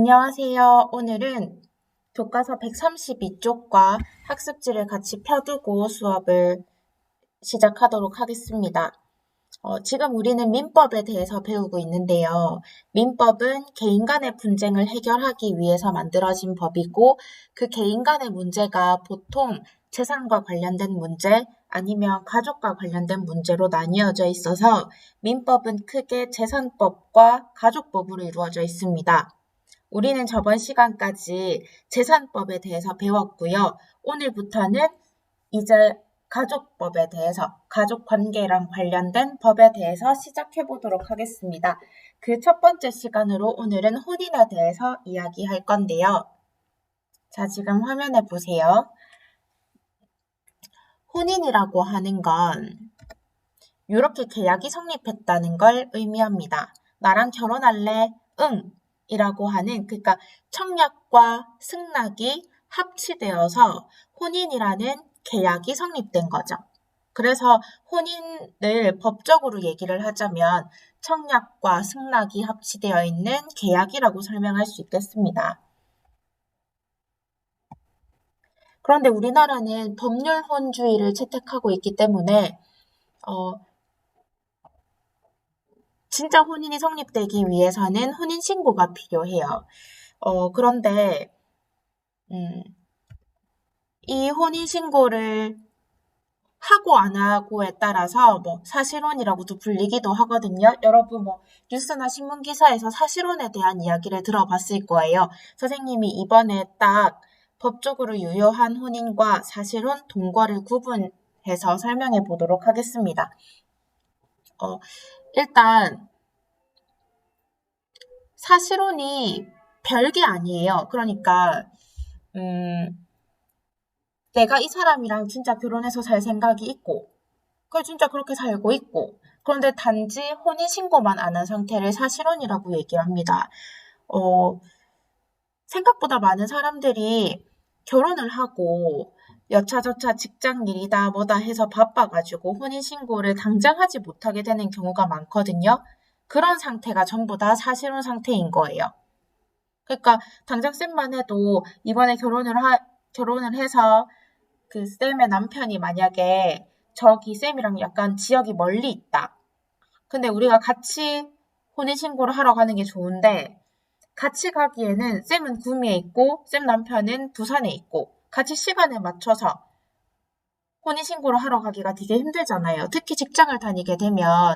안녕하세요. 오늘은 교과서 132쪽과 학습지를 같이 펴두고 수업을 시작하도록 하겠습니다. 지금 우리는 민법에 대해서 배우고 있는데요. 민법은 개인 간의 분쟁을 해결하기 위해서 만들어진 법이고 그 개인 간의 문제가 보통 재산과 관련된 문제 아니면 가족과 관련된 문제로 나뉘어져 있어서 민법은 크게 재산법과 가족법으로 이루어져 있습니다. 우리는 저번 시간까지 재산법에 대해서 배웠고요. 오늘부터는 이제 가족법에 대해서, 가족관계랑 관련된 법에 대해서 시작해 보도록 하겠습니다. 그 첫 번째 시간으로 오늘은 혼인에 대해서 이야기할 건데요. 자, 지금 화면에 보세요. 혼인이라고 하는 건 이렇게 계약이 성립했다는 걸 의미합니다. 나랑 결혼할래? 응! 이라고 하는, 그러니까 청약과 승낙이 합치되어서 혼인이라는 계약이 성립된 거죠. 그래서 혼인을 법적으로 얘기를 하자면 청약과 승낙이 합치되어 있는 계약이라고 설명할 수 있겠습니다. 그런데 우리나라는 법률혼주의를 채택하고 있기 때문에 진짜 혼인이 성립되기 위해서는 혼인신고가 필요해요. 그런데 이 혼인신고를 하고 안 하고에 따라서 사실혼이라고도 불리기도 하거든요. 여러분 뉴스나 신문 기사에서 사실혼에 대한 이야기를 들어봤을 거예요. 선생님이 이번에 딱 법적으로 유효한 혼인과 사실혼, 동거를 구분해서 설명해 보도록 하겠습니다. 일단 사실혼이 별게 아니에요. 그러니까 내가 이 사람이랑 진짜 결혼해서 살 생각이 있고 진짜 그렇게 살고 있고 그런데 단지 혼인신고만 안 한 상태를 사실혼이라고 얘기합니다. 생각보다 많은 사람들이 결혼을 하고 여차저차 직장 일이다 뭐다 해서 바빠가지고 혼인신고를 당장 하지 못하게 되는 경우가 많거든요. 그런 상태가 전부 다 사실혼 상태인 거예요. 그러니까 당장 쌤만 해도 이번에 결혼을 해서 그 쌤의 남편이 만약에 저기 쌤이랑 약간 지역이 멀리 있다. 근데 우리가 같이 혼인신고를 하러 가는 게 좋은데 같이 가기에는 쌤은 구미에 있고 쌤 남편은 부산에 있고 같이 시간을 맞춰서 혼인신고를 하러 가기가 되게 힘들잖아요. 특히 직장을 다니게 되면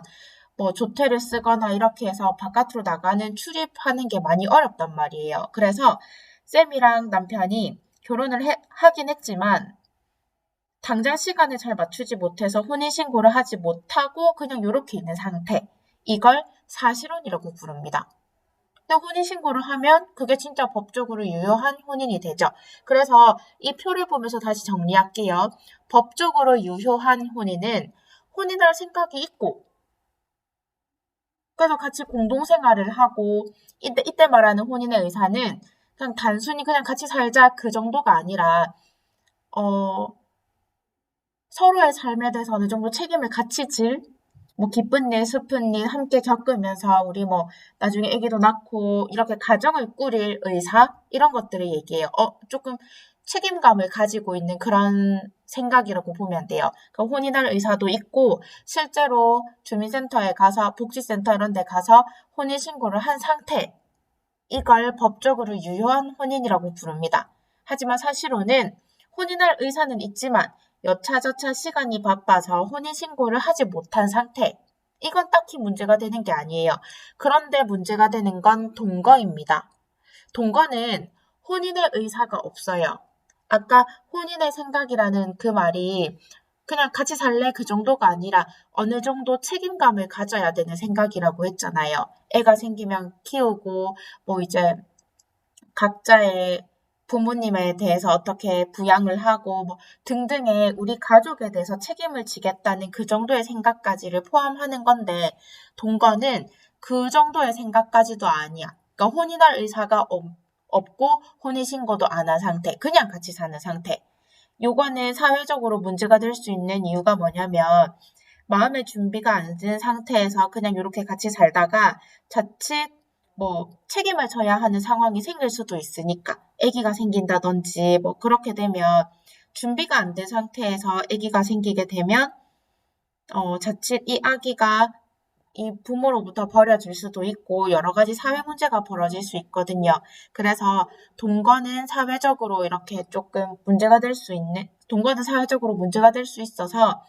조퇴를 쓰거나 이렇게 해서 바깥으로 나가는 출입하는 게 많이 어렵단 말이에요. 그래서 쌤이랑 남편이 결혼을 하긴 했지만 당장 시간을 잘 맞추지 못해서 혼인신고를 하지 못하고 그냥 이렇게 있는 상태. 이걸 사실혼이라고 부릅니다. 근데 혼인신고를 하면 그게 진짜 법적으로 유효한 혼인이 되죠. 그래서 이 표를 보면서 다시 정리할게요. 법적으로 유효한 혼인은 혼인할 생각이 있고 그래서 같이 공동생활을 하고 이때 말하는 혼인의 의사는 그냥 단순히 그냥 같이 살자 그 정도가 아니라 서로의 삶에 대해서 어느 정도 책임을 같이 기쁜 일, 슬픈 일 함께 겪으면서 우리 나중에 아기도 낳고 이렇게 가정을 꾸릴 의사 이런 것들을 얘기해요. 조금 책임감을 가지고 있는 그런 생각이라고 보면 돼요. 혼인할 의사도 있고 실제로 주민센터에 가서 복지센터 이런 데 가서 혼인신고를 한 상태 이걸 법적으로 유효한 혼인이라고 부릅니다. 하지만 사실로는 혼인할 의사는 있지만 여차저차 시간이 바빠서 혼인신고를 하지 못한 상태. 이건 딱히 문제가 되는 게 아니에요. 그런데 문제가 되는 건 동거입니다. 동거는 혼인의 의사가 없어요. 아까 혼인의 생각이라는 그 말이 그냥 같이 살래 그 정도가 아니라 어느 정도 책임감을 가져야 되는 생각이라고 했잖아요. 애가 생기면 키우고 이제 각자의 부모님에 대해서 어떻게 부양을 하고 등등의 우리 가족에 대해서 책임을 지겠다는 그 정도의 생각까지를 포함하는 건데 동거는 그 정도의 생각까지도 아니야. 그러니까 혼인할 의사가 없고 혼인신고도 안 한 상태, 그냥 같이 사는 상태. 요거는 사회적으로 문제가 될 수 있는 이유가 뭐냐면 마음의 준비가 안 된 상태에서 그냥 이렇게 같이 살다가 자칫 뭐 책임을 져야 하는 상황이 생길 수도 있으니까 아기가 생긴다든지 뭐 그렇게 되면 준비가 안 된 상태에서 아기가 생기게 되면 자칫 이 아기가 이 부모로부터 버려질 수도 있고 여러 가지 사회 문제가 벌어질 수 있거든요. 그래서 동거는 사회적으로 이렇게 조금 문제가 될 수 있는, 동거는 사회적으로 문제가 될 수 있어서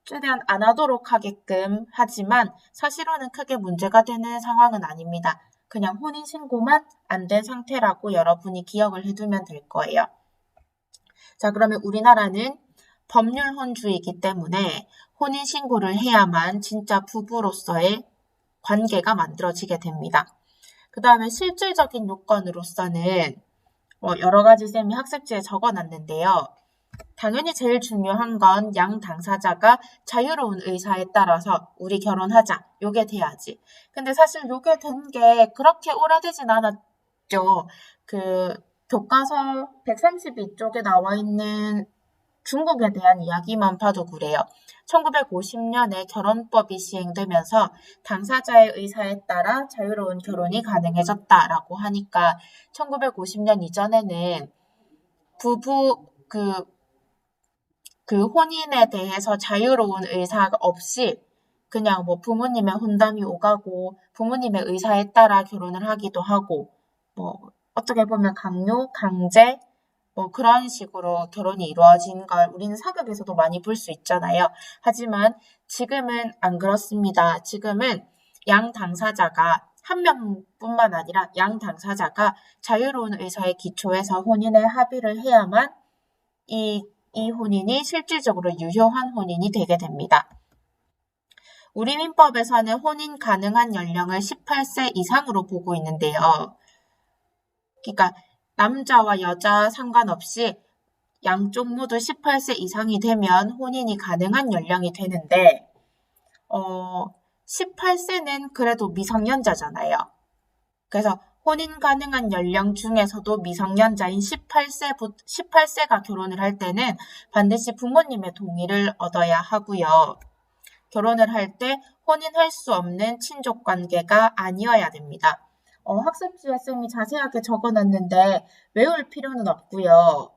최대한 안 하도록 하게끔 하지만 사실로는 크게 문제가 되는 상황은 아닙니다. 그냥 혼인신고만 안 된 상태라고 여러분이 기억을 해두면 될 거예요. 자, 그러면 우리나라는 법률혼주이기 때문에 혼인신고를 해야만 진짜 부부로서의 관계가 만들어지게 됩니다. 그 다음에 실질적인 요건으로서는 여러 가지 쌤이 학습지에 적어놨는데요. 당연히 제일 중요한 건 양 당사자가 자유로운 의사에 따라서 우리 결혼하자. 요게 돼야지. 근데 사실 요게 된 게 그렇게 오래되진 않았죠. 그 교과서 132쪽에 나와 있는 중국에 대한 이야기만 봐도 그래요. 1950년에 결혼법이 시행되면서 당사자의 의사에 따라 자유로운 결혼이 가능해졌다라고 하니까 1950년 이전에는 부부 그 혼인에 대해서 자유로운 의사가 없이 그냥 뭐 부모님의 혼담이 오가고 부모님의 의사에 따라 결혼을 하기도 하고 뭐 어떻게 보면 강요, 강제 뭐 그런 식으로 결혼이 이루어진 걸 우리는 사극에서도 많이 볼 수 있잖아요. 하지만 지금은 안 그렇습니다. 지금은 양 당사자가 한 명뿐만 아니라 양 당사자가 자유로운 의사에 기초해서 혼인에 합의를 해야만 이 혼인이 실질적으로 유효한 혼인이 되게 됩니다. 우리 민법에서는 혼인 가능한 연령을 18세 이상으로 보고 있는데요. 그러니까 남자와 여자 상관없이 양쪽 모두 18세 이상이 되면 혼인이 가능한 연령이 되는데 18세는 그래도 미성년자잖아요. 그래서 혼인 가능한 연령 중에서도 미성년자인 18세가 결혼을 할 때는 반드시 부모님의 동의를 얻어야 하고요. 결혼을 할 때 혼인할 수 없는 친족 관계가 아니어야 됩니다. 학습지에 쌤이 자세하게 적어놨는데 외울 필요는 없고요.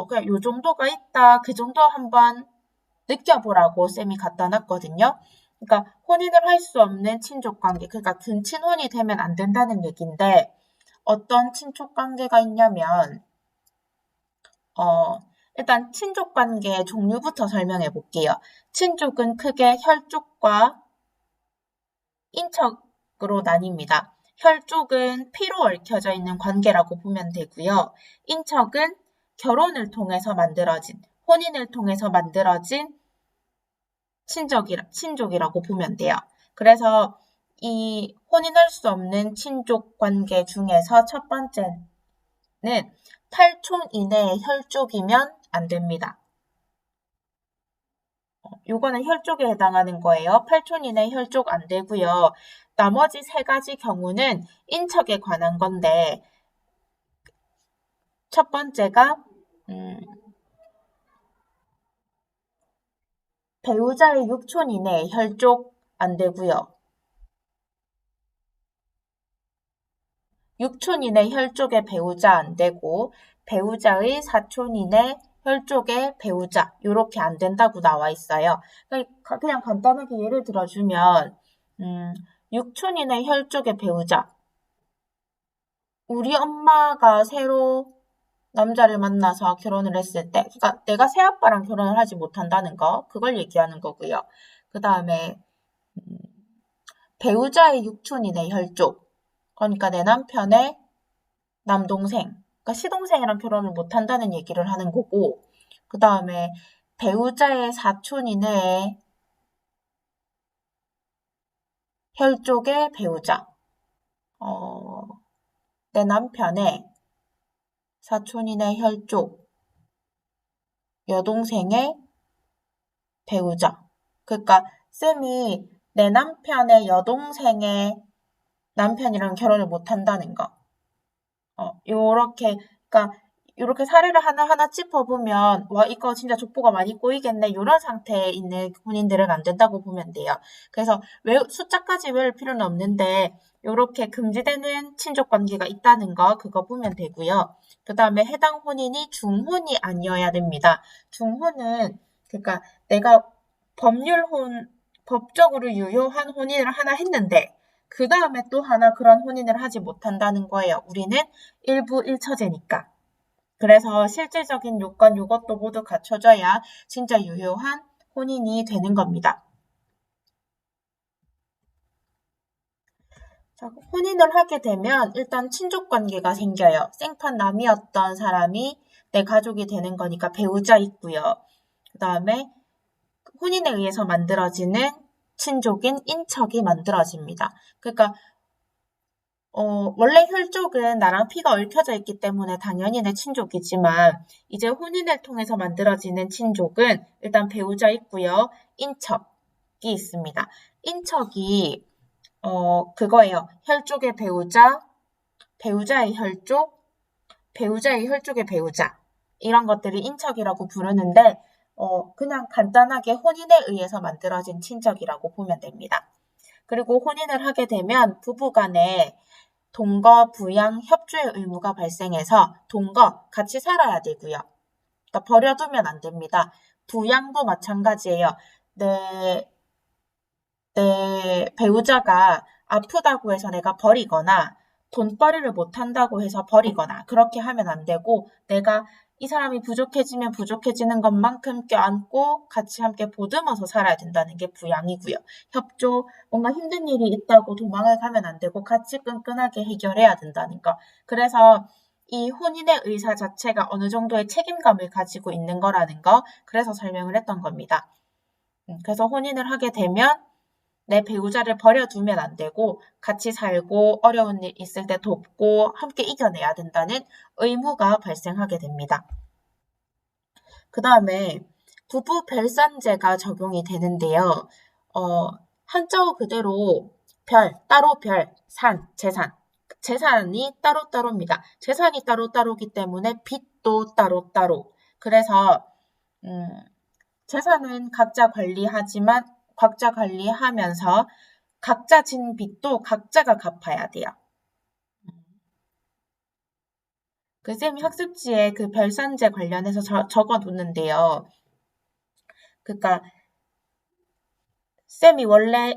그냥 요 정도가 있다, 그 정도 한번 느껴보라고 쌤이 갖다 놨거든요. 그러니까 혼인을 할 수 없는 친족관계, 그러니까 근친혼이 되면 안 된다는 얘기인데 어떤 친족관계가 있냐면 일단 친족관계의 종류부터 설명해 볼게요. 친족은 크게 혈족과 인척으로 나뉩니다. 혈족은 피로 얽혀져 있는 관계라고 보면 되고요. 인척은 결혼을 통해서 만들어진, 혼인을 통해서 만들어진 친족이라고 보면 돼요. 그래서 이 혼인할 수 없는 친족 관계 중에서 첫 번째는 8촌 이내의 혈족이면 안 됩니다. 요거는 혈족에 해당하는 거예요. 8촌 이내 혈족 안 되고요. 나머지 세 가지 경우는 인척에 관한 건데 첫 번째가 배우자의 6촌 이내 혈족 안 되고요. 6촌 이내 혈족의 배우자 안 되고 배우자의 4촌 이내 혈족의 배우자 이렇게 안 된다고 나와 있어요. 그냥 간단하게 예를 들어주면 6촌 이내 혈족의 배우자 우리 엄마가 새로 남자를 만나서 결혼을 했을 때 그러니까 내가 새아빠랑 결혼을 하지 못한다는 거 그걸 얘기하는 거고요. 그 다음에 배우자의 6촌 이내 혈족 그러니까 내 남편의 남동생, 그러니까 시동생이랑 결혼을 못한다는 얘기를 하는 거고 그 다음에 배우자의 4촌 이내의 혈족의 배우자, 내 남편의 4촌 이내 혈족, 여동생의 배우자. 그러니까 쌤이 내 남편의 여동생의 남편이랑 결혼을 못한다는 거. 요렇게, 그러니까 이렇게 사례를 하나하나 짚어보면 와 이거 진짜 족보가 많이 꼬이겠네 이런 상태에 있는 혼인들은 안 된다고 보면 돼요. 그래서 숫자까지 외울 필요는 없는데 이렇게 금지되는 친족 관계가 있다는 거 그거 보면 되고요. 그 다음에 해당 혼인이 중혼이 아니어야 됩니다. 중혼은 그러니까 내가 법적으로 유효한 혼인을 하나 했는데 그 다음에 또 하나 그런 혼인을 하지 못한다는 거예요. 우리는 일부 일처제니까. 그래서 실질적인 요건 이것도 모두 갖춰져야 진짜 유효한 혼인이 되는 겁니다. 자, 혼인을 하게 되면 일단 친족 관계가 생겨요. 생판 남이었던 사람이 내 가족이 되는 거니까 배우자 있고요. 그 다음에 혼인에 의해서 만들어지는 친족인 인척이 만들어집니다. 그러니까 원래 혈족은 나랑 피가 얽혀져 있기 때문에 당연히 내 친족이지만 이제 혼인을 통해서 만들어지는 친족은 일단 배우자 있고요. 인척이 있습니다. 인척이 그거예요. 혈족의 배우자, 배우자의 혈족, 배우자의 혈족의 배우자 이런 것들을 인척이라고 부르는데 그냥 간단하게 혼인에 의해서 만들어진 친척이라고 보면 됩니다. 그리고 혼인을 하게 되면 부부간에 동거, 부양, 협조의 의무가 발생해서 동거, 같이 살아야 되고요. 그러니까 버려두면 안 됩니다. 부양도 마찬가지예요. 내 배우자가 아프다고 해서 내가 버리거나 돈벌이를 못한다고 해서 버리거나 그렇게 하면 안 되고 내가 이 사람이 부족해지면 부족해지는 것만큼 껴안고 같이 함께 보듬어서 살아야 된다는 게 부양이고요. 협조, 뭔가 힘든 일이 있다고 도망을 가면 안 되고 같이 끈끈하게 해결해야 된다는 거. 그래서 이 혼인의 의사 자체가 어느 정도의 책임감을 가지고 있는 거라는 거. 그래서 설명을 했던 겁니다. 그래서 혼인을 하게 되면 내 배우자를 버려두면 안 되고 같이 살고 어려운 일 있을 때 돕고 함께 이겨내야 된다는 의무가 발생하게 됩니다. 그 다음에 부부 별산제가 적용이 되는데요. 한자어 그대로 따로 산, 재산. 재산이 따로따로입니다. 재산이 따로따로기 때문에 빚도 따로따로. 그래서 재산은 각자 관리하면서 각자 진 빚도 각자가 갚아야 돼요. 쌤이 학습지에 그 별산제 관련해서 적어뒀는데요. 그러니까 쌤이 원래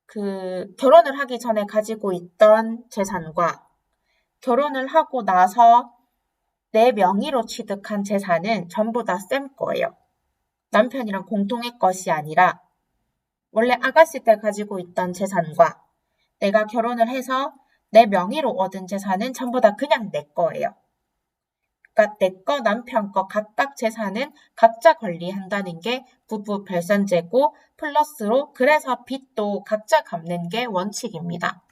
그 결혼을 하기 전에 가지고 있던 재산과 결혼을 하고 나서 내 명의로 취득한 재산은 전부 다 쌤 거예요. 남편이랑 공통의 것이 아니라 원래 아가씨 때 가지고 있던 재산과 내가 결혼을 해서 내 명의로 얻은 재산은 전부 다 그냥 내 거예요. 그러니까 내 거, 남편 거 각각 재산은 각자 관리한다는 게 부부 별산제고 플러스로 그래서 빚도 각자 갚는 게 원칙입니다.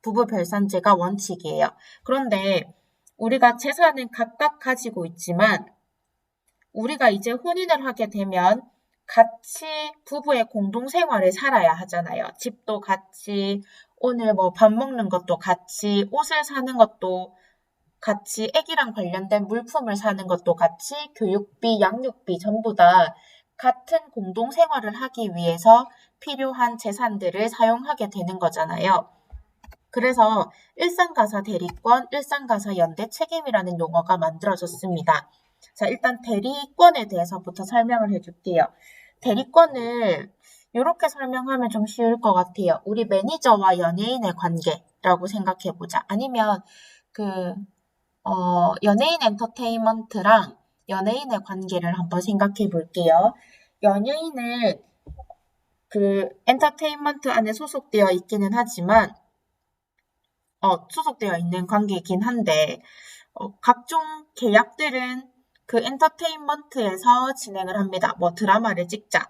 부부 별산제가 원칙이에요. 그런데 우리가 재산은 각각 가지고 있지만 우리가 이제 혼인을 하게 되면 같이 부부의 공동생활을 살아야 하잖아요. 집도 같이, 오늘 뭐 밥 먹는 것도 같이, 옷을 사는 것도 같이, 애기랑 관련된 물품을 사는 것도 같이, 교육비, 양육비 전부 다 같은 공동생활을 하기 위해서 필요한 재산들을 사용하게 되는 거잖아요. 그래서 일상가사 대리권, 일상가사 연대 책임이라는 용어가 만들어졌습니다. 자, 일단 대리권에 대해서부터 설명을 해줄게요. 대리권을 이렇게 설명하면 좀 쉬울 것 같아요. 우리 매니저와 연예인의 관계라고 생각해보자. 아니면 연예인 엔터테인먼트랑 연예인의 관계를 한번 생각해 볼게요. 연예인은 그 엔터테인먼트 안에 소속되어 있기는 하지만 소속되어 있는 관계이긴 한데 각종 계약들은 그 엔터테인먼트에서 진행을 합니다. 뭐 드라마를 찍자,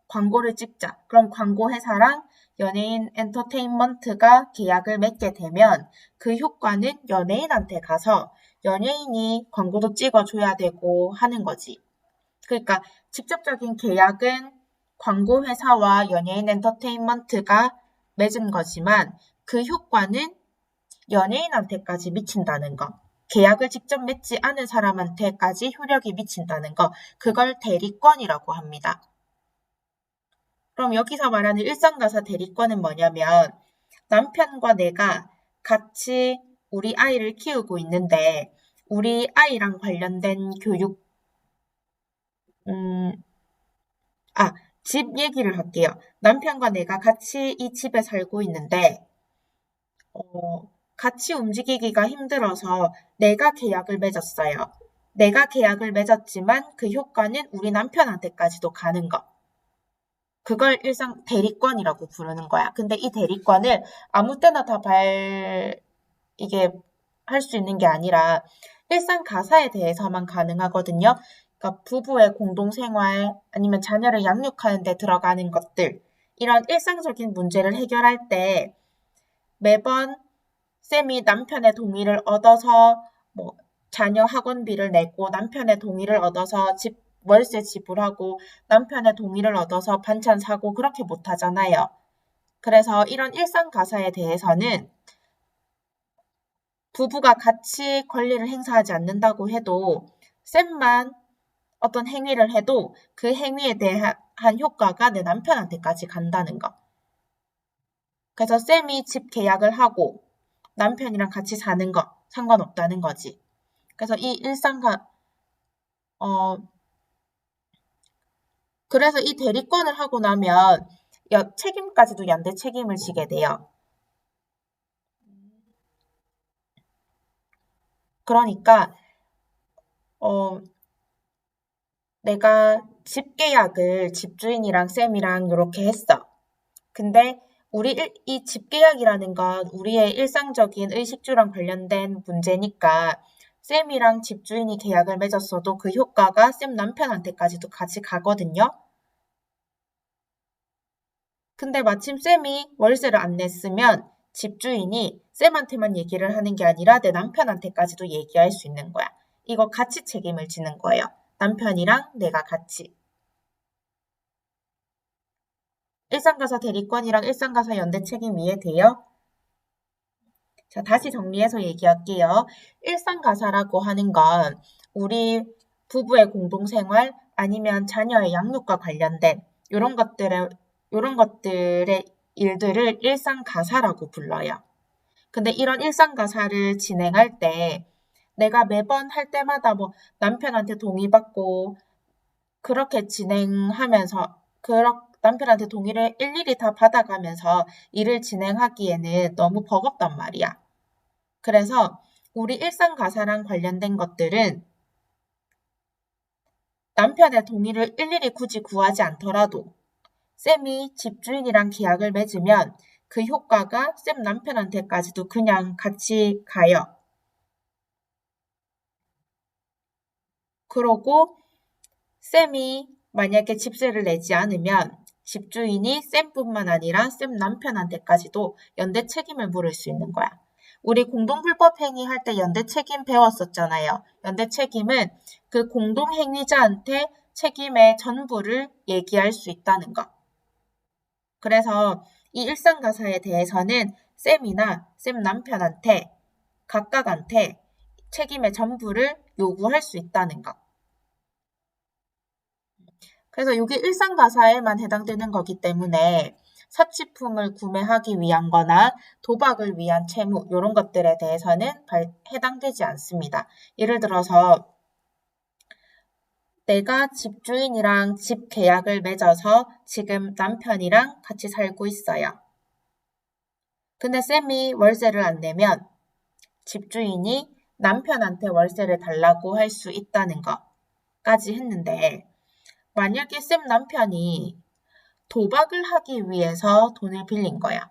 광고를 찍자. 그럼 광고 회사랑 연예인 엔터테인먼트가 계약을 맺게 되면 그 효과는 연예인한테 가서 연예인이 광고도 찍어줘야 되고 하는 거지. 그러니까 직접적인 계약은 광고 회사와 연예인 엔터테인먼트가 맺은 거지만 그 효과는 연예인한테까지 미친다는 거. 계약을 직접 맺지 않은 사람한테까지 효력이 미친다는 거, 그걸 대리권이라고 합니다. 그럼 여기서 말하는 일상가사 대리권은 뭐냐면 남편과 내가 같이 우리 아이를 키우고 있는데 우리 아이랑 관련된 교육, 음, 집 얘기를 할게요. 남편과 내가 같이 이 집에 살고 있는데 같이 움직이기가 힘들어서 내가 계약을 맺었어요. 내가 계약을 맺었지만 그 효과는 우리 남편한테까지도 가는 거. 그걸 일상 대리권이라고 부르는 거야. 근데 이 대리권을 아무 때나 다 이게 할 수 있는 게 아니라 일상 가사에 대해서만 가능하거든요. 그러니까 부부의 공동생활 아니면 자녀를 양육하는 데 들어가는 것들, 이런 일상적인 문제를 해결할 때 매번 쌤이 남편의 동의를 얻어서 뭐 자녀 학원비를 내고 남편의 동의를 얻어서 월세 지불하고 남편의 동의를 얻어서 반찬 사고 그렇게 못 하잖아요. 그래서 이런 일상 가사에 대해서는 부부가 같이 권리를 행사하지 않는다고 해도 쌤만 어떤 행위를 해도 그 행위에 대한 효과가 내 남편한테까지 간다는 거. 그래서 쌤이 집 계약을 하고 남편이랑 같이 사는 거 상관없다는 거지. 그래서 그래서 이 대리권을 하고 나면 책임까지도 연대 책임을 지게 돼요. 그러니까 내가 집 계약을 집주인이랑 쌤이랑 이렇게 했어. 근데 이 집 계약이라는 건 우리의 일상적인 의식주랑 관련된 문제니까 쌤이랑 집주인이 계약을 맺었어도 그 효과가 쌤 남편한테까지도 같이 가거든요. 근데 마침 쌤이 월세를 안 냈으면 집주인이 쌤한테만 얘기를 하는 게 아니라 내 남편한테까지도 얘기할 수 있는 거야. 이거 같이 책임을 지는 거예요. 남편이랑 내가 같이. 일상가사 대리권이랑 일상가사 연대 책임 이해돼요? 자, 다시 정리해서 얘기할게요. 일상가사라고 하는 건 우리 부부의 공동생활 아니면 자녀의 양육과 관련된 이런 것들의 일들을 일상가사라고 불러요. 근데 이런 일상가사를 진행할 때 내가 매번 할 때마다 뭐 남편한테 동의받고 그렇게 진행하면서 남편한테 동의를 일일이 다 받아가면서 일을 진행하기에는 너무 버겁단 말이야. 그래서 우리 일상 가사랑 관련된 것들은 남편의 동의를 일일이 굳이 구하지 않더라도 쌤이 집주인이랑 계약을 맺으면 그 효과가 쌤 남편한테까지도 그냥 같이 가요. 그러고 쌤이 만약에 집세를 내지 않으면 집주인이 쌤뿐만 아니라 쌤 남편한테까지도 연대 책임을 물을 수 있는 거야. 우리 공동불법행위 할 때 연대 책임 배웠었잖아요. 연대 책임은 그 공동행위자한테 책임의 전부를 얘기할 수 있다는 거. 그래서 이 일상가사에 대해서는 쌤이나 쌤 남편한테 각각한테 책임의 전부를 요구할 수 있다는 거. 그래서 이게 일상 가사에만 해당되는 거기 때문에 사치품을 구매하기 위한 거나 도박을 위한 채무 이런 것들에 대해서는 해당되지 않습니다. 예를 들어서 내가 집주인이랑 집 계약을 맺어서 지금 남편이랑 같이 살고 있어요. 근데 쌤이 월세를 안 내면 집주인이 남편한테 월세를 달라고 할 수 있다는 것까지 했는데 만약에 쌤 남편이 도박을 하기 위해서 돈을 빌린 거야.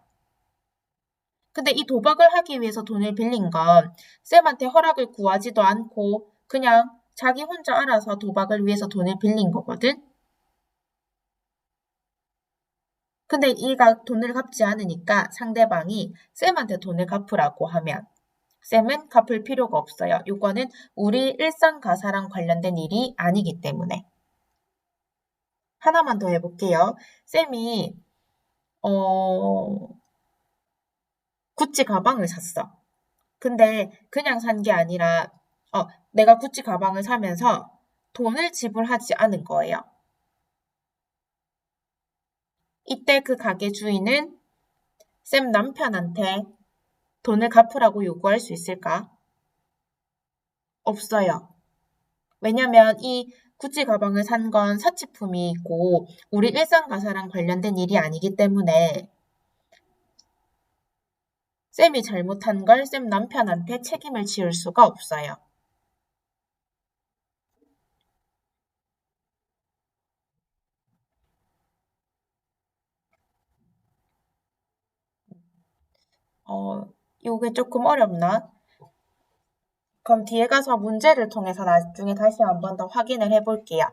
근데 이 도박을 하기 위해서 돈을 빌린 건 쌤한테 허락을 구하지도 않고 그냥 자기 혼자 알아서 도박을 위해서 돈을 빌린 거거든? 근데 얘가 돈을 갚지 않으니까 상대방이 쌤한테 돈을 갚으라고 하면 쌤은 갚을 필요가 없어요. 이거는 우리 일상 가사랑 관련된 일이 아니기 때문에. 하나만 더 해볼게요. 쌤이 구찌 가방을 샀어. 근데 그냥 산 게 아니라 내가 구찌 가방을 사면서 돈을 지불하지 않은 거예요. 이때 그 가게 주인은 쌤 남편한테 돈을 갚으라고 요구할 수 있을까? 없어요. 왜냐면 이 구찌 가방을 산 건 사치품이고 우리 일상가사랑 관련된 일이 아니기 때문에 쌤이 잘못한 걸 쌤 남편한테 책임을 지을 수가 없어요. 이게 조금 어렵나? 그럼 뒤에 가서 문제를 통해서 나중에 다시 한번 더 확인을 해볼게요.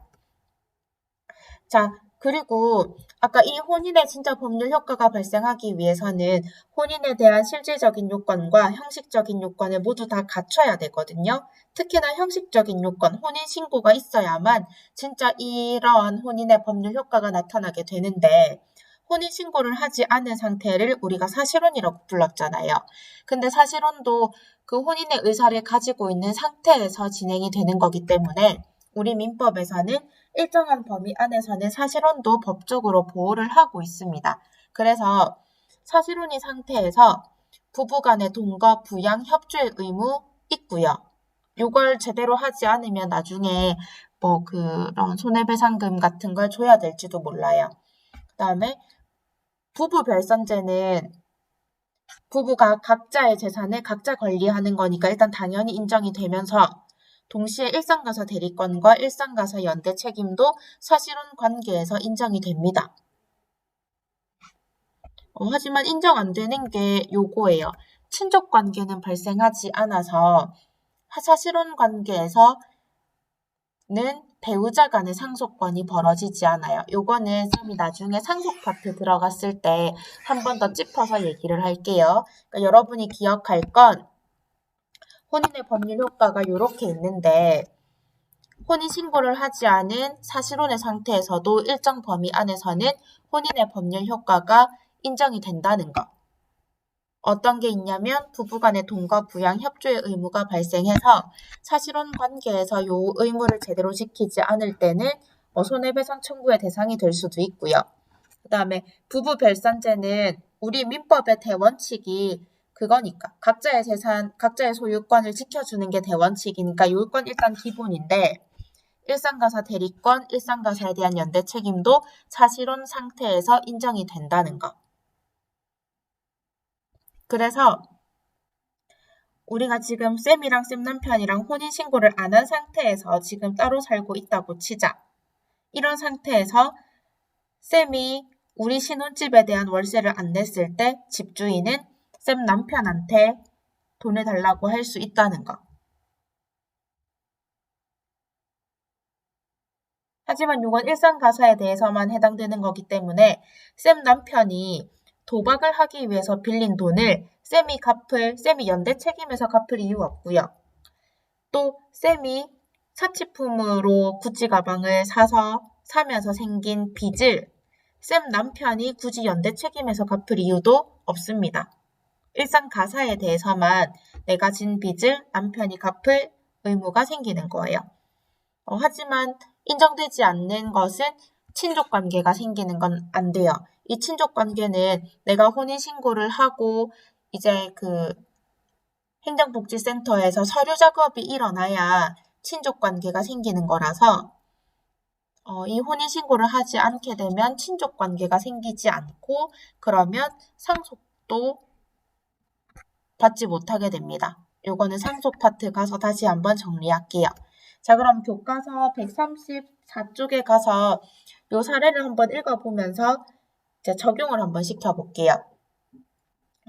자, 그리고 아까 이 혼인의 진짜 법률 효과가 발생하기 위해서는 혼인에 대한 실질적인 요건과 형식적인 요건을 모두 다 갖춰야 되거든요. 특히나 형식적인 요건, 혼인 신고가 있어야만 진짜 이러한 혼인의 법률 효과가 나타나게 되는데 혼인 신고를 하지 않은 상태를 우리가 사실혼이라고 불렀잖아요. 근데 사실혼도 그 혼인의 의사를 가지고 있는 상태에서 진행이 되는 거기 때문에 우리 민법에서는 일정한 범위 안에서는 사실혼도 법적으로 보호를 하고 있습니다. 그래서 사실혼인 상태에서 부부간의 돈과 부양 협조의 의무 있고요. 이걸 제대로 하지 않으면 나중에 뭐 그런 손해배상금 같은 걸 줘야 될지도 몰라요. 그다음에 부부 별선제는 부부가 각자의 재산을 각자 관리하는 거니까 일단 당연히 인정이 되면서 동시에 일상가사 대리권과 일상가사 연대 책임도 사실혼 관계에서 인정이 됩니다. 하지만 인정 안 되는 게 요거예요. 친족 관계는 발생하지 않아서 사실혼 관계에서는 배우자 간의 상속권이 벌어지지 않아요. 요거는 쌤이 나중에 상속 파트 들어갔을 때 한 번 더 짚어서 얘기를 할게요. 그러니까 여러분이 기억할 건 혼인의 법률 효과가 이렇게 있는데 혼인신고를 하지 않은 사실혼의 상태에서도 일정 범위 안에서는 혼인의 법률 효과가 인정이 된다는 것. 어떤 게 있냐면 부부간의 돈과 부양 협조의 의무가 발생해서 사실혼 관계에서 요 의무를 제대로 지키지 않을 때는 손해배상 청구의 대상이 될 수도 있고요. 그 다음에 부부 별산제는 우리 민법의 대원칙이 그거니까 각자의 재산, 각자의 소유권을 지켜주는 게 대원칙이니까 요건 일단 기본인데 일상가사 대리권, 일상가사에 대한 연대 책임도 사실혼 상태에서 인정이 된다는 것. 그래서 우리가 지금 쌤이랑 쌤 남편이랑 혼인신고를 안 한 상태에서 지금 따로 살고 있다고 치자. 이런 상태에서 쌤이 우리 신혼집에 대한 월세를 안 냈을 때 집주인은 쌤 남편한테 돈을 달라고 할 수 있다는 거. 하지만 이건 일상가사에 대해서만 해당되는 거기 때문에 쌤 남편이 도박을 하기 위해서 빌린 돈을 쌤이 연대 책임에서 갚을 이유 없고요. 또 쌤이 사치품으로 구찌 가방을 사면서 생긴 빚을 쌤 남편이 굳이 연대 책임에서 갚을 이유도 없습니다. 일상 가사에 대해서만 내가 진 빚을 남편이 갚을 의무가 생기는 거예요. 하지만 인정되지 않는 것은 친족 관계가 생기는 건 안 돼요. 이 친족 관계는 내가 혼인 신고를 하고 이제 그 행정복지센터에서 서류 작업이 일어나야 친족 관계가 생기는 거라서 이 혼인 신고를 하지 않게 되면 친족 관계가 생기지 않고 그러면 상속도 받지 못하게 됩니다. 요거는 상속 파트 가서 다시 한번 정리할게요. 자, 그럼 교과서 134쪽에 가서 요 사례를 한번 읽어보면서 이제 적용을 한번 시켜볼게요.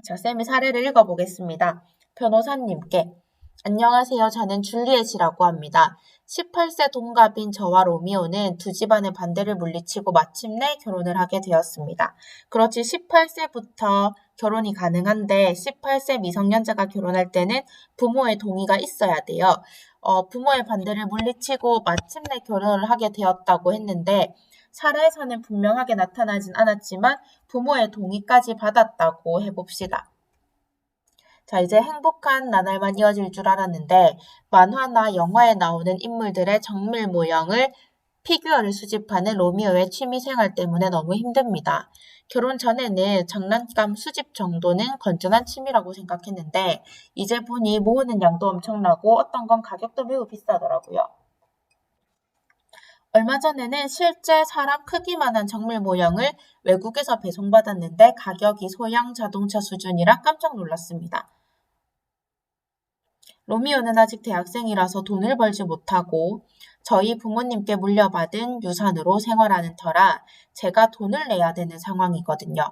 자, 쌤이 사례를 읽어보겠습니다. 변호사님께 안녕하세요. 저는 줄리엣이라고 합니다. 18세 동갑인 저와 로미오는 두 집안의 반대를 물리치고 마침내 결혼을 하게 되었습니다. 그렇지 18세부터 결혼이 가능한데 18세 미성년자가 결혼할 때는 부모의 동의가 있어야 돼요. 부모의 반대를 물리치고 마침내 결혼을 하게 되었다고 했는데 사례에서는 분명하게 나타나진 않았지만 부모의 동의까지 받았다고 해봅시다. 자, 이제 행복한 나날만 이어질 줄 알았는데 만화나 영화에 나오는 인물들의 정밀 모형을 피규어를 수집하는 로미오의 취미생활 때문에 너무 힘듭니다. 결혼 전에는 장난감 수집 정도는 건전한 취미라고 생각했는데 이제 보니 모으는 양도 엄청나고 어떤 건 가격도 매우 비싸더라고요. 얼마 전에는 실제 사람 크기만한 정밀 모형을 외국에서 배송받았는데 가격이 소형 자동차 수준이라 깜짝 놀랐습니다. 로미오는 아직 대학생이라서 돈을 벌지 못하고 저희 부모님께 물려받은 유산으로 생활하는 터라 제가 돈을 내야 되는 상황이거든요.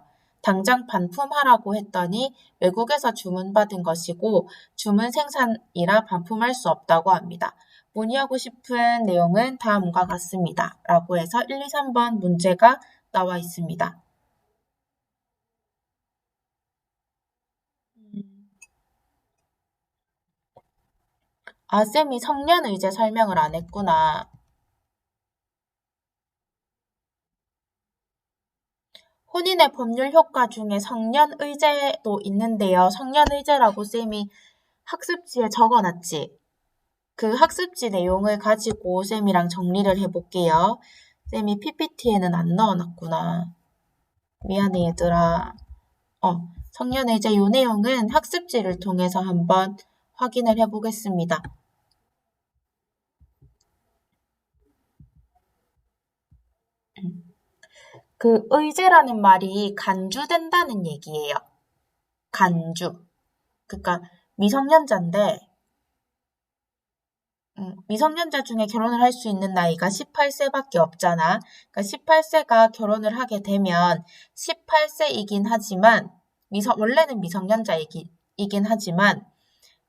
당장 반품하라고 했더니 외국에서 주문받은 것이고 주문 생산이라 반품할 수 없다고 합니다. 문의하고 싶은 내용은 다음과 같습니다. 라고 해서 1, 2, 3번 문제가 나와 있습니다. 아, 쌤이 성년의제 설명을 안 했구나. 혼인의 법률 효과 중에 성년의제도 있는데요. 성년의제라고 쌤이 학습지에 적어놨지. 그 학습지 내용을 가지고 쌤이랑 정리를 해볼게요. 쌤이 PPT에는 안 넣어놨구나. 미안해 얘들아. 성년의제 요 내용은 학습지를 통해서 한번 확인을 해보겠습니다. 그 의제라는 말이 간주된다는 얘기예요. 간주. 그러니까 미성년자인데 미성년자 중에 결혼을 할 수 있는 나이가 18세밖에 없잖아. 그러니까 18세가 결혼을 하게 되면 18세이긴 하지만 원래는 미성년자이긴 하지만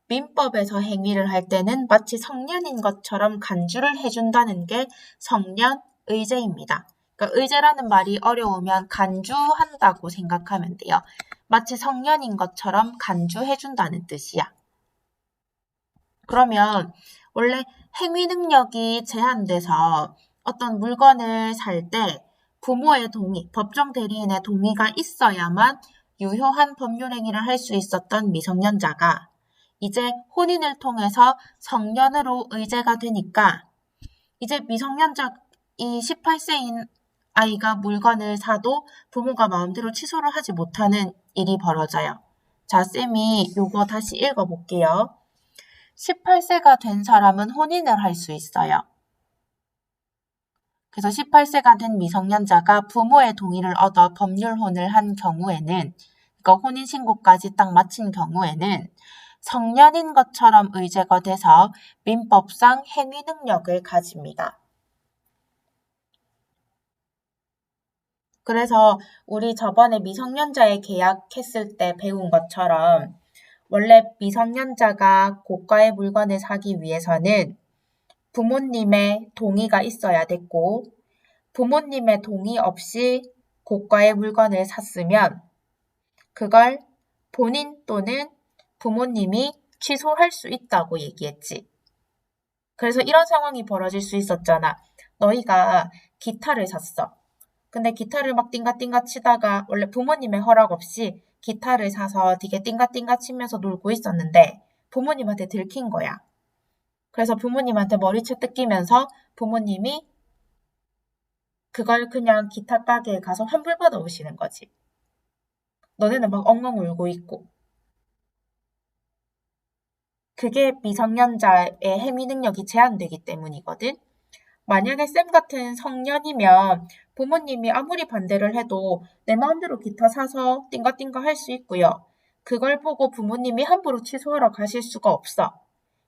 민법에서 행위를 할 때는 마치 성년인 것처럼 간주를 해준다는 게 성년의제입니다. 그러니까 의제라는 말이 어려우면 간주한다고 생각하면 돼요. 마치 성년인 것처럼 간주해준다는 뜻이야. 그러면 원래 행위 능력이 제한돼서 어떤 물건을 살 때 부모의 동의, 법정 대리인의 동의가 있어야만 유효한 법률 행위를 할 수 있었던 미성년자가 이제 혼인을 통해서 성년으로 의제가 되니까 이제 미성년자 이 18세인 아이가 물건을 사도 부모가 마음대로 취소를 하지 못하는 일이 벌어져요. 자, 쌤이 요거 다시 읽어볼게요. 18세가 된 사람은 혼인을 할 수 있어요. 그래서 18세가 된 미성년자가 부모의 동의를 얻어 법률혼을 한 경우에는, 그러니까 혼인신고까지 딱 마친 경우에는 성년인 것처럼 의제가 돼서 민법상 행위 능력을 가집니다. 그래서 우리 저번에 미성년자의 계약했을 때 배운 것처럼 원래 미성년자가 고가의 물건을 사기 위해서는 부모님의 동의가 있어야 됐고 부모님의 동의 없이 고가의 물건을 샀으면 그걸 본인 또는 부모님이 취소할 수 있다고 얘기했지. 그래서 이런 상황이 벌어질 수 있었잖아. 너희가 기타를 샀어. 근데 기타를 막 띵가띵가 치다가 원래 부모님의 허락 없이 기타를 사서 되게 띵가띵가 치면서 놀고 있었는데 부모님한테 들킨 거야. 그래서 부모님한테 머리채 뜯기면서 부모님이 그걸 그냥 기타 가게에 가서 환불받아 오시는 거지. 너네는 막 엉엉 울고 있고. 그게 미성년자의 행위 능력이 제한되기 때문이거든. 만약에 쌤 같은 성년이면 부모님이 아무리 반대를 해도 내 마음대로 기타 사서 띵가띵가 할 수 있고요. 그걸 보고 부모님이 함부로 취소하러 가실 수가 없어.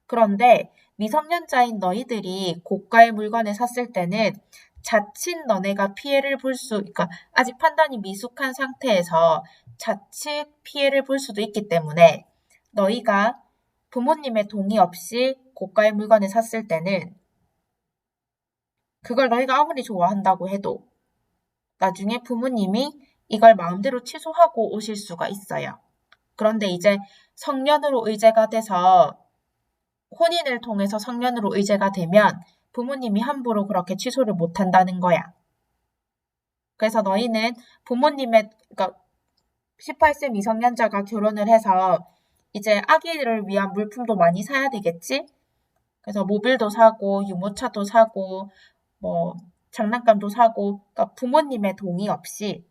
그런데 미성년자인 너희들이 고가의 물건을 샀을 때는 자칫 너네가 피해를 그러니까 아직 판단이 미숙한 상태에서 자칫 피해를 볼 수도 있기 때문에 너희가 부모님의 동의 없이 고가의 물건을 샀을 때는 그걸 너희가 아무리 좋아한다고 해도 나중에 부모님이 이걸 마음대로 취소하고 오실 수가 있어요. 그런데 이제 성년으로 의제가 돼서 혼인을 통해서 성년으로 의제가 되면 부모님이 함부로 그렇게 취소를 못 한다는 거야. 그래서 너희는 그러니까 18세 미성년자가 결혼을 해서 이제 아기를 위한 물품도 많이 사야 되겠지? 그래서 모빌도 사고, 유모차도 사고, 뭐, 장난감도 사고, 그러니까 부모님의 동의 없이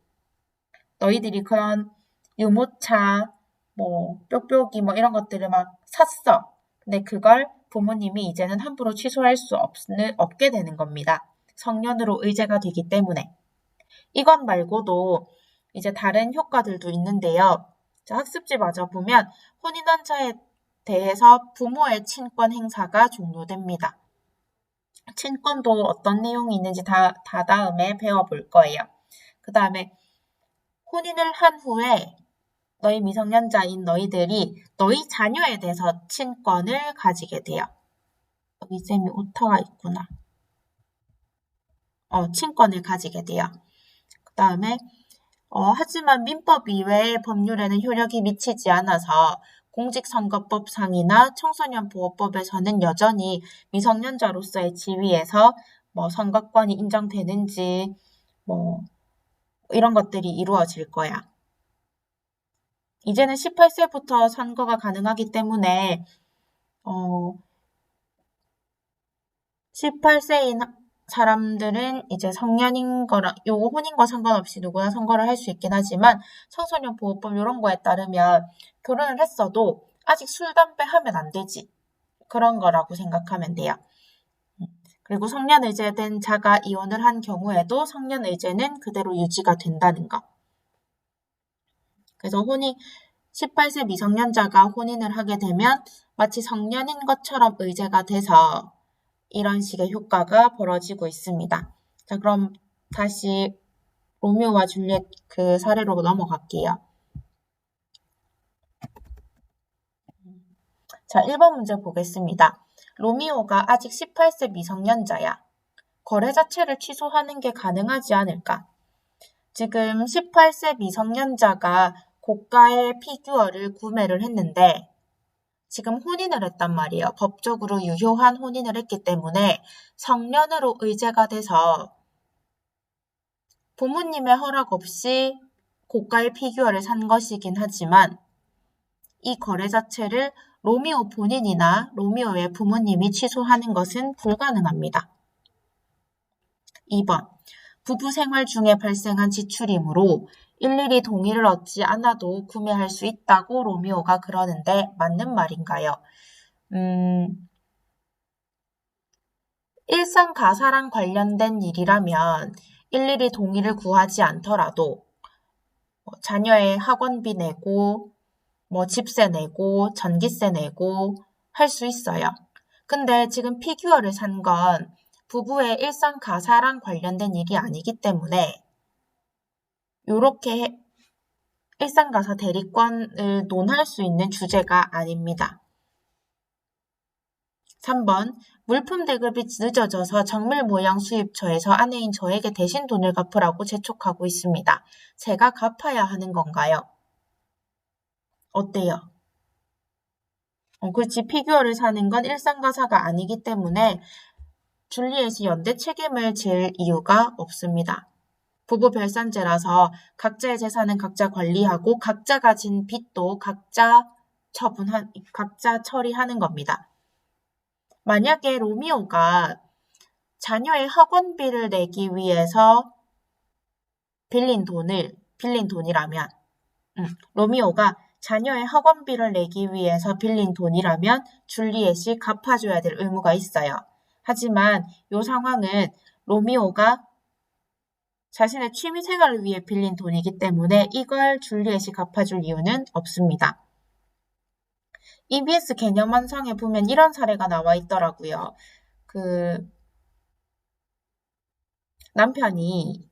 너희들이 그런 유모차, 뭐, 뾱뾱이 뭐 이런 것들을 막 샀어. 근데 그걸 부모님이 이제는 함부로 취소할 수 없게 되는 겁니다. 성년으로 의제가 되기 때문에. 이것 말고도 이제 다른 효과들도 있는데요. 자, 학습지 마저 보면 혼인원차에 대해서 부모의 친권 행사가 종료됩니다. 친권도 어떤 내용이 있는지 다음에 배워볼 거예요. 그 다음에 혼인을 한 후에 너희 미성년자인 너희들이 너희 자녀에 대해서 친권을 가지게 돼요. 여기 쌤이 오타가 있구나. 친권을 가지게 돼요. 그 다음에 하지만 민법 이외의 법률에는 효력이 미치지 않아서 공직선거법상이나 청소년보호법에서는 여전히 미성년자로서의 지위에서 뭐 선거권이 인정되는지 뭐 이런 것들이 이루어질 거야. 이제는 18세부터 선거가 가능하기 때문에 18세인 사람들은 이제 성년인 거랑 요거 혼인과 상관없이 누구나 선거를 할 수 있긴 하지만 청소년 보호법 이런 거에 따르면 결혼을 했어도 아직 술, 담배 하면 안 되지. 그런 거라고 생각하면 돼요. 그리고 성년의제된 자가 이혼을 한 경우에도 성년의제는 그대로 유지가 된다는 거. 그래서 18세 미성년자가 혼인을 하게 되면 마치 성년인 것처럼 의제가 돼서 이런 식의 효과가 벌어지고 있습니다. 자, 그럼 다시 로미오와 줄리엣 그 사례로 넘어갈게요. 자, 1번 문제 보겠습니다. 로미오가 아직 18세 미성년자야. 거래 자체를 취소하는 게 가능하지 않을까? 지금 18세 미성년자가 고가의 피규어를 구매를 했는데 지금 혼인을 했단 말이에요. 법적으로 유효한 혼인을 했기 때문에 성년으로 의제가 돼서 부모님의 허락 없이 고가의 피규어를 산 것이긴 하지만 이 거래 자체를 로미오 본인이나 로미오의 부모님이 취소하는 것은 불가능합니다. 2번. 부부 생활 중에 발생한 지출이므로 일일이 동의를 얻지 않아도 구매할 수 있다고 로미오가 그러는데 맞는 말인가요? 일상 가사랑 관련된 일이라면 일일이 동의를 구하지 않더라도 자녀의 학원비 내고 집세 내고 전기세 내고 할 수 있어요. 근데 지금 피규어를 산 건 부부의 일상 가사랑 관련된 일이 아니기 때문에 이렇게 일상 가사 대리권을 논할 수 있는 주제가 아닙니다. 3번. 물품 대급이 늦어져서 정밀 모양 수입처에서 아내인 저에게 대신 돈을 갚으라고 재촉하고 있습니다. 제가 갚아야 하는 건가요? 어때요? 그렇지. 피규어를 사는 건 일상가사가 아니기 때문에 줄리엣이 연대 책임을 질 이유가 없습니다. 부부 별산제라서 각자의 재산은 각자 관리하고 각자가 진 빚도 각자 처리하는 겁니다. 만약에 로미오가 자녀의 학원비를 내기 위해서 빌린 돈이라면, 로미오가 자녀의 학원비를 내기 위해서 빌린 돈이라면 줄리엣이 갚아줘야 될 의무가 있어요. 하지만 이 상황은 로미오가 자신의 취미생활을 위해 빌린 돈이기 때문에 이걸 줄리엣이 갚아줄 이유는 없습니다. EBS 개념 완성에 보면 이런 사례가 나와 있더라고요. 남편이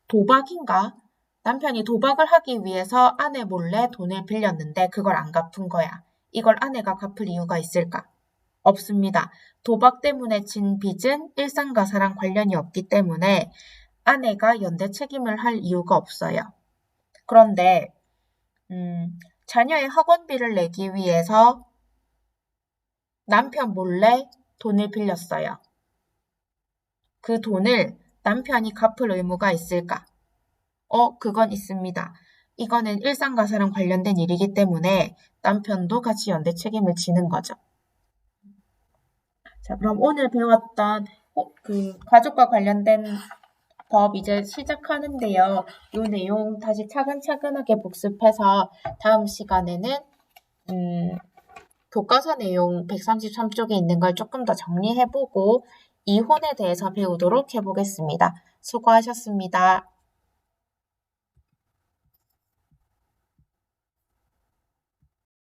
도박인가? 남편이 도박을 하기 위해서 아내 몰래 돈을 빌렸는데 그걸 안 갚은 거야. 이걸 아내가 갚을 이유가 있을까? 없습니다. 도박 때문에 진 빚은 일상가사랑 관련이 없기 때문에 아내가 연대 책임을 할 이유가 없어요. 그런데 자녀의 학원비를 내기 위해서 남편 몰래 돈을 빌렸어요. 그 돈을 남편이 갚을 의무가 있을까? 그건 있습니다. 이거는 일상가사랑 관련된 일이기 때문에 남편도 같이 연대 책임을 지는 거죠. 자, 그럼 오늘 배웠던 그 가족과 관련된 법 이제 시작하는데요. 이 내용 다시 차근차근하게 복습해서 다음 시간에는 교과서 내용 133쪽에 있는 걸 조금 더 정리해보고 이혼에 대해서 배우도록 해보겠습니다. 수고하셨습니다.